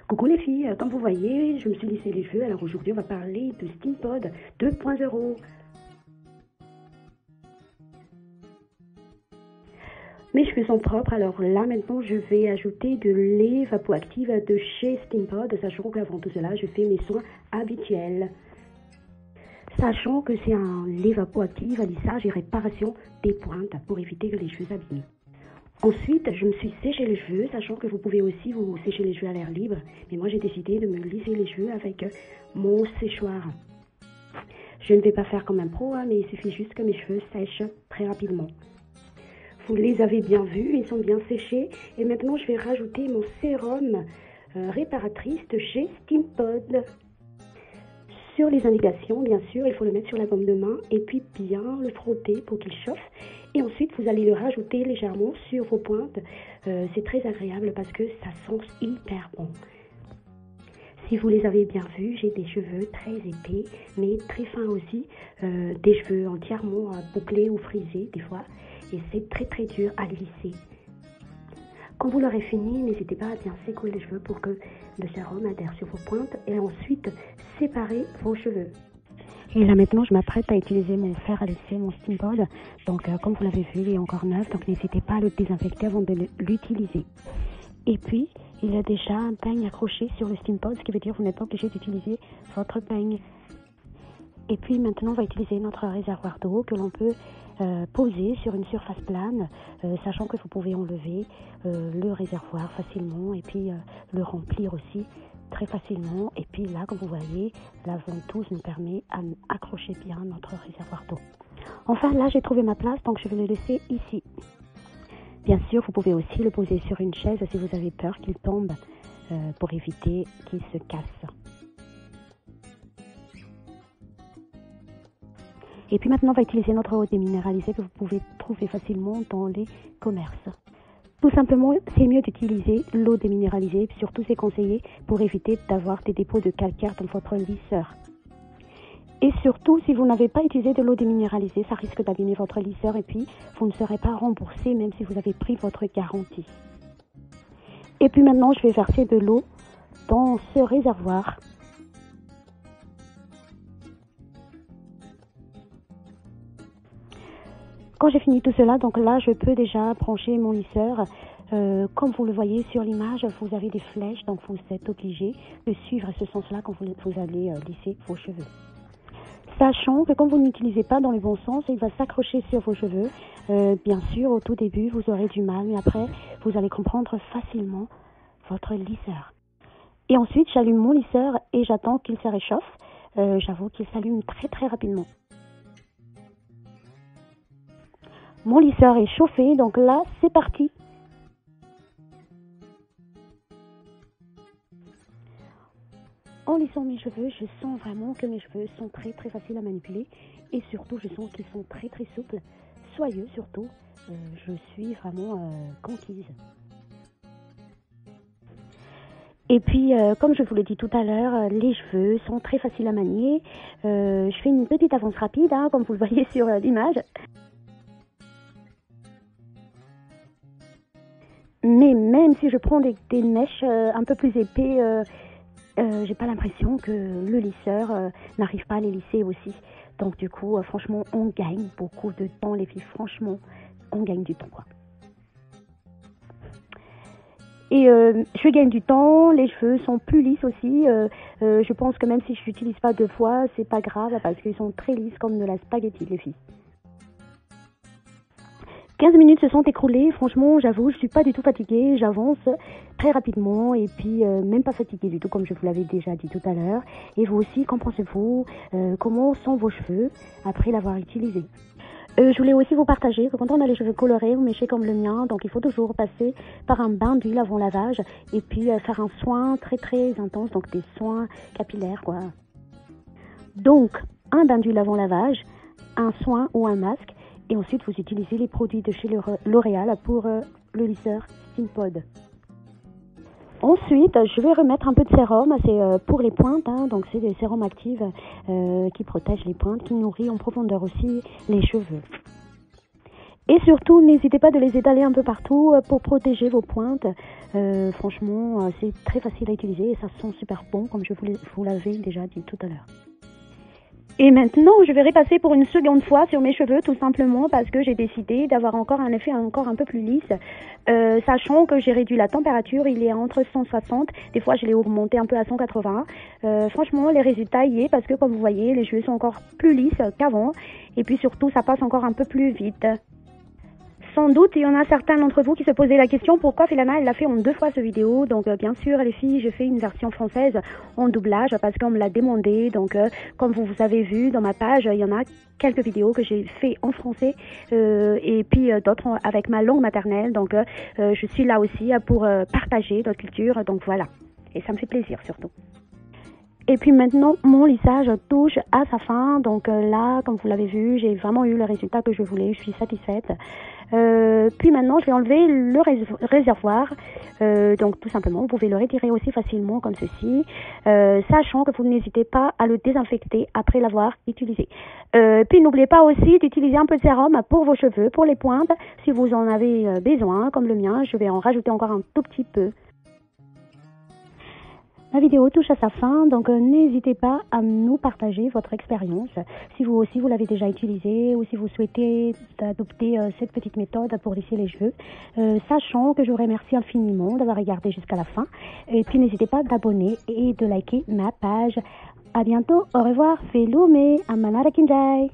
Coucou les filles, comme vous voyez, je me suis lissé les cheveux, alors aujourd'hui on va parler de Steampod 2.0. Mes cheveux sont propres, alors là maintenant je vais ajouter de lait vapoactive de chez Steampod, sachant qu'avant tout cela je fais mes soins habituels. Sachant que c'est un lait vapoactif à lissage et réparation des pointes pour éviter que les cheveux s'abîment. Ensuite, je me suis séché les cheveux, sachant que vous pouvez aussi vous sécher les cheveux à l'air libre. Mais moi, j'ai décidé de me lisser les cheveux avec mon séchoir. Je ne vais pas faire comme un pro, mais il suffit juste que mes cheveux sèchent très rapidement. Vous les avez bien vus, ils sont bien séchés. Et maintenant, je vais rajouter mon sérum réparatrice de chez Steampod. Sur les indications, bien sûr, il faut le mettre sur la paume de main et puis bien le frotter pour qu'il chauffe. Et ensuite, vous allez le rajouter légèrement sur vos pointes. C'est très agréable parce que ça sent hyper bon. Si vous les avez bien vus, j'ai des cheveux très épais, mais très fins aussi. Des cheveux entièrement bouclés ou frisés des fois. Et c'est très très dur à lisser. Quand vous l'aurez fini, n'hésitez pas à bien secouer les cheveux pour que le sérum adhère sur vos pointes et ensuite séparer vos cheveux. Et là maintenant, je m'apprête à utiliser mon fer à lisser, mon Steampod. Donc comme vous l'avez vu, il est encore neuf, donc n'hésitez pas à le désinfecter avant de l'utiliser. Et puis, il y a déjà un peigne accroché sur le Steampod, ce qui veut dire que vous n'êtes pas obligé d'utiliser votre peigne. Et puis maintenant, on va utiliser notre réservoir d'eau que l'on peut poser sur une surface plane, sachant que vous pouvez enlever le réservoir facilement et puis le remplir aussi très facilement. Et puis là, comme vous voyez, la ventouse nous permet d'accrocher bien notre réservoir d'eau. Enfin, là, j'ai trouvé ma place, donc je vais le laisser ici. Bien sûr, vous pouvez aussi le poser sur une chaise si vous avez peur qu'il tombe pour éviter qu'il se casse. Et puis maintenant, on va utiliser notre eau déminéralisée que vous pouvez trouver facilement dans les commerces. Tout simplement, c'est mieux d'utiliser l'eau déminéralisée, surtout c'est conseillé pour éviter d'avoir des dépôts de calcaire dans votre lisseur. Et surtout, si vous n'avez pas utilisé de l'eau déminéralisée, ça risque d'abîmer votre lisseur et puis vous ne serez pas remboursé même si vous avez pris votre garantie. Et puis maintenant, je vais verser de l'eau dans ce réservoir. Quand j'ai fini tout cela, donc là, je peux déjà brancher mon lisseur. Comme vous le voyez sur l'image, vous avez des flèches, donc vous êtes obligé de suivre ce sens-là quand vous allez lisser vos cheveux. Sachant que quand vous n'utilisez pas dans le bon sens, il va s'accrocher sur vos cheveux. Bien sûr, au tout début, vous aurez du mal, mais après, vous allez comprendre facilement votre lisseur. Et ensuite, j'allume mon lisseur et j'attends qu'il se réchauffe. J'avoue qu'il s'allume très très rapidement. Mon lisseur est chauffé, donc là, c'est parti. En lissant mes cheveux, je sens vraiment que mes cheveux sont très très faciles à manipuler et surtout, je sens qu'ils sont très très souples, soyeux surtout. Je suis vraiment conquise. Et puis, comme je vous l'ai dit tout à l'heure, les cheveux sont très faciles à manier. Je fais une petite avance rapide, comme vous le voyez sur l'image. Mais même si je prends des mèches un peu plus épais, j'ai pas l'impression que le lisseur n'arrive pas à les lisser aussi. Donc du coup, franchement, on gagne beaucoup de temps, les filles. Franchement, on gagne du temps, quoi. Et je gagne du temps, les cheveux sont plus lisses aussi. Je pense que même si je n'utilise pas 2 fois, c'est pas grave parce qu'ils sont très lisses comme de la spaghetti, les filles. 15 minutes se sont écroulées, franchement, j'avoue, je suis pas du tout fatiguée, j'avance très rapidement et puis même pas fatiguée du tout comme je vous l'avais déjà dit tout à l'heure. Et vous aussi, qu'en pensez-vous? Comment sont vos cheveux après l'avoir utilisé? Je voulais aussi vous partager que quand on a les cheveux colorés ou méchés comme le mien, donc il faut toujours passer par un bain d'huile avant lavage et puis faire un soin très très intense, donc des soins capillaires quoi. Donc un bain d'huile avant lavage, un soin ou un masque. Et ensuite, vous utilisez les produits de chez L'Oréal pour le lisseur Steampod. Ensuite, je vais remettre un peu de sérum, c'est pour les pointes, donc c'est des sérums actifs qui protègent les pointes, qui nourrit en profondeur aussi les cheveux. Et surtout, n'hésitez pas de les étaler un peu partout pour protéger vos pointes. Franchement, c'est très facile à utiliser et ça sent super bon, comme je vous l'avais déjà dit tout à l'heure. Et maintenant, je vais repasser pour une seconde fois sur mes cheveux, tout simplement parce que j'ai décidé d'avoir encore un effet encore un peu plus lisse. Sachant que j'ai réduit la température, il est entre 160, des fois je l'ai augmenté un peu à 180. Franchement, les résultats y est parce que comme vous voyez, les cheveux sont encore plus lisses qu'avant. Et puis surtout, ça passe encore un peu plus vite. Sans doute, il y en a certains d'entre vous qui se posaient la question pourquoi Philana elle l'a fait en 2 fois ce vidéo. Donc bien sûr les filles, je fais une version française en doublage parce qu'on me l'a demandé. Donc comme vous avez vu dans ma page, il y en a quelques vidéos que j'ai fait en français et puis d'autres avec ma langue maternelle. Donc je suis là aussi pour partager notre culture. Donc voilà, et ça me fait plaisir surtout. Et puis maintenant, mon lissage touche à sa fin. Donc là, comme vous l'avez vu, j'ai vraiment eu le résultat que je voulais. Je suis satisfaite. Puis maintenant, je vais enlever le réservoir. Donc tout simplement, vous pouvez le retirer aussi facilement comme ceci. Sachant que vous n'hésitez pas à le désinfecter après l'avoir utilisé. Puis n'oubliez pas aussi d'utiliser un peu de sérum pour vos cheveux, pour les pointes. Si vous en avez besoin, comme le mien, je vais en rajouter encore un tout petit peu. La vidéo touche à sa fin, donc n'hésitez pas à nous partager votre expérience. Si vous aussi vous l'avez déjà utilisé ou si vous souhaitez adopter cette petite méthode pour lisser les cheveux. Sachant que je vous remercie infiniment d'avoir regardé jusqu'à la fin. Et puis n'hésitez pas d'abonner et de liker ma page. À bientôt, au revoir, Felume, Amanara Kinjai.